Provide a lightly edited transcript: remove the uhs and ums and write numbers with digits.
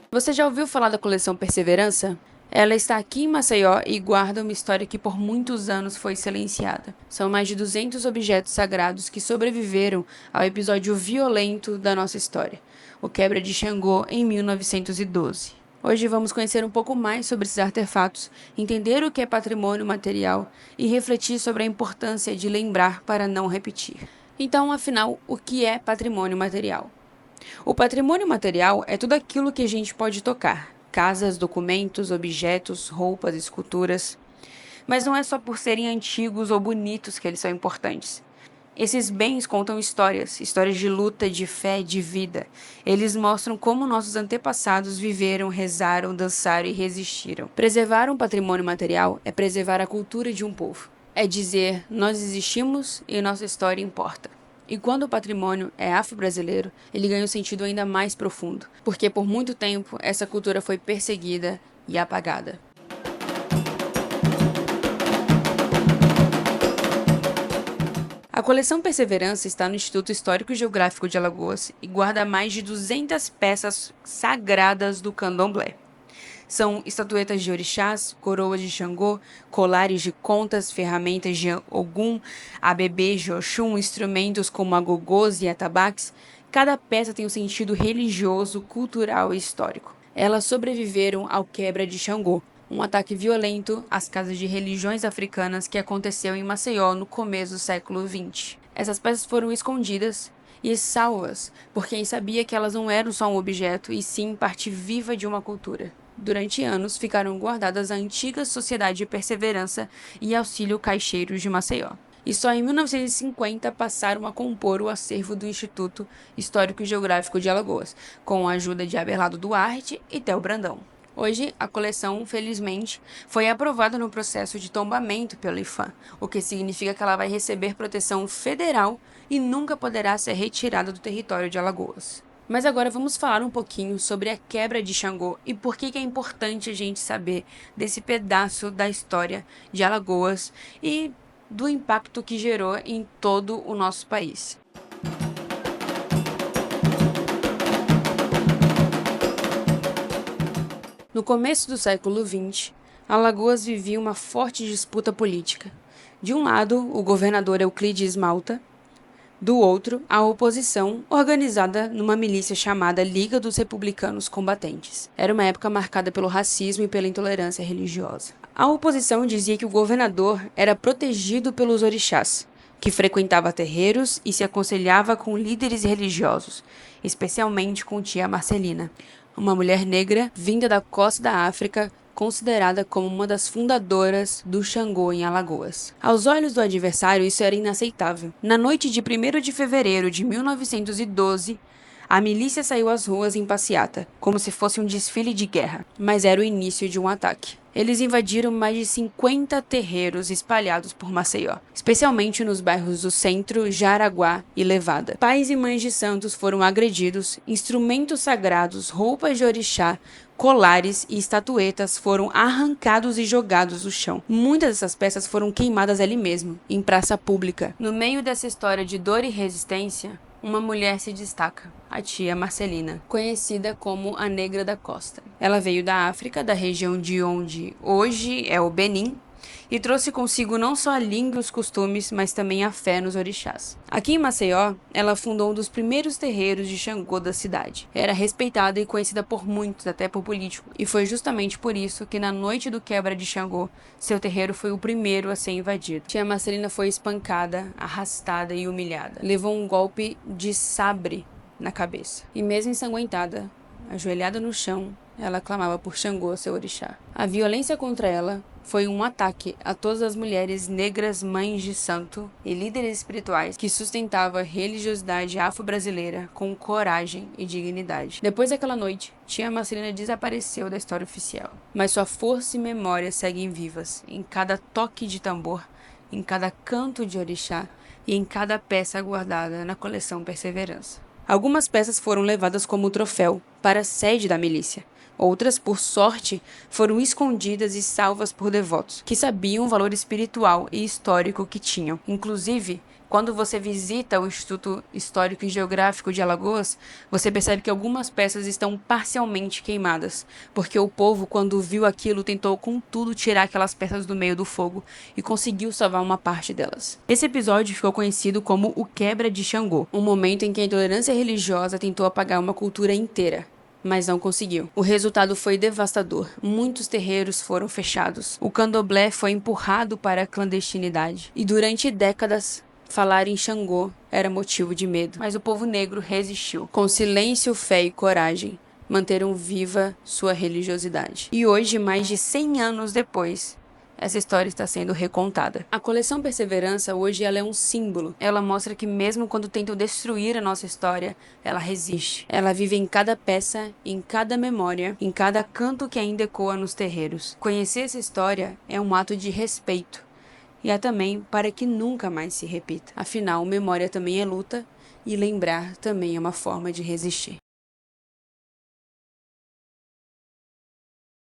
Você já ouviu falar da coleção Perseverança? Ela está aqui em Maceió e guarda uma história que por muitos anos foi silenciada. São mais de 200 objetos sagrados que sobreviveram ao episódio violento da nossa história, o Quebra de Xangô em 1912. Hoje vamos conhecer um pouco mais sobre esses artefatos, entender o que é patrimônio material e refletir sobre a importância de lembrar para não repetir. Então, afinal, o que é patrimônio material? O patrimônio material é tudo aquilo que a gente pode tocar: casas, documentos, objetos, roupas, esculturas. Mas não é só por serem antigos ou bonitos que eles são importantes. Esses bens contam histórias de luta, de fé, de vida. Eles mostram como nossos antepassados viveram, rezaram, dançaram e resistiram. Preservar um patrimônio material é preservar a cultura de um povo. É dizer, nós existimos e nossa história importa. E quando o patrimônio é afro-brasileiro, ele ganha um sentido ainda mais profundo, porque por muito tempo essa cultura foi perseguida e apagada. A coleção Perseverança está no Instituto Histórico e Geográfico de Alagoas e guarda mais de 200 peças sagradas do candomblé. São estatuetas de orixás, coroas de Xangô, colares de contas, ferramentas de Ogum, abebês de Oxum, instrumentos como agogôs e atabaques. Cada peça tem um sentido religioso, cultural e histórico. Elas sobreviveram ao Quebra de Xangô, um ataque violento às casas de religiões africanas que aconteceu em Maceió no começo do século XX. Essas peças foram escondidas e salvas por quem sabia que elas não eram só um objeto, e sim parte viva de uma cultura. Durante anos, ficaram guardadas a antiga Sociedade de Perseverança e Auxílio Caixeiros de Maceió. E só em 1950 passaram a compor o acervo do Instituto Histórico e Geográfico de Alagoas, com a ajuda de Abelardo Duarte e Theo Brandão. Hoje, a coleção, felizmente, foi aprovada no processo de tombamento pelo IPHAN, o que significa que ela vai receber proteção federal e nunca poderá ser retirada do território de Alagoas. Mas agora vamos falar um pouquinho sobre a quebra de Xangô e por que é importante a gente saber desse pedaço da história de Alagoas e do impacto que gerou em todo o nosso país. No começo do século XX, Alagoas vivia uma forte disputa política. De um lado, o governador Euclides Malta; do outro, a oposição, organizada numa milícia chamada Liga dos Republicanos Combatentes. Era uma época marcada pelo racismo e pela intolerância religiosa. A oposição dizia que o governador era protegido pelos orixás, que frequentava terreiros e se aconselhava com líderes religiosos, especialmente com tia Marcelina, uma mulher negra vinda da costa da África, considerada como uma das fundadoras do Xangô em Alagoas. Aos olhos do adversário, isso era inaceitável. Na noite de 1º de fevereiro de 1912, a milícia saiu às ruas em passeata, como se fosse um desfile de guerra, mas era o início de um ataque. Eles invadiram mais de 50 terreiros espalhados por Maceió, especialmente nos bairros do Centro, Jaraguá e Levada. Pais e mães de santos foram agredidos, instrumentos sagrados, roupas de orixá, colares e estatuetas foram arrancados e jogados no chão. Muitas dessas peças foram queimadas ali mesmo, em praça pública. No meio dessa história de dor e resistência, uma mulher se destaca, a tia Marcelina, conhecida como a Negra da Costa. Ela veio da África, da região de onde hoje é o Benin, e trouxe consigo não só a língua e os costumes, mas também a fé nos orixás. Aqui em Maceió, ela fundou um dos primeiros terreiros de Xangô da cidade. Era respeitada e conhecida por muitos, até por políticos, e foi justamente por isso que na noite do quebra de Xangô, seu terreiro foi o primeiro a ser invadido. Tia Marcelina foi espancada, arrastada e humilhada. Levou um golpe de sabre na cabeça. E mesmo ensanguentada, ajoelhada no chão, ela clamava por Xangô, seu orixá. A violência contra ela foi um ataque a todas as mulheres negras, mães de santo e líderes espirituais que sustentavam a religiosidade afro-brasileira com coragem e dignidade. Depois daquela noite, tia Marcelina desapareceu da história oficial, mas sua força e memória seguem vivas em cada toque de tambor, em cada canto de orixá e em cada peça guardada na coleção Perseverança. Algumas peças foram levadas como troféu para a sede da milícia. Outras, por sorte, foram escondidas e salvas por devotos, que sabiam o valor espiritual e histórico que tinham. Inclusive, Quando você visita o Instituto Histórico e Geográfico de Alagoas, você percebe que algumas peças estão parcialmente queimadas, porque o povo, quando viu aquilo, tentou com tudo tirar aquelas peças do meio do fogo e conseguiu salvar uma parte delas. Esse episódio ficou conhecido como o Quebra de Xangô, um momento em que a intolerância religiosa tentou apagar uma cultura inteira, mas não conseguiu. O resultado foi devastador. Muitos terreiros foram fechados. O candomblé foi empurrado para a clandestinidade. E durante décadas, falar em Xangô era motivo de medo. Mas o povo negro resistiu. Com silêncio, fé e coragem, manteram viva sua religiosidade. E hoje, mais de 100 anos depois, essa história está sendo recontada. A coleção Perseverança hoje ela é um símbolo. Ela mostra que mesmo quando tentam destruir a nossa história, ela resiste. Ela vive em cada peça, em cada memória, em cada canto que ainda ecoa nos terreiros. Conhecer essa história é um ato de respeito. E é também para que nunca mais se repita. Afinal, memória também é luta e lembrar também é uma forma de resistir.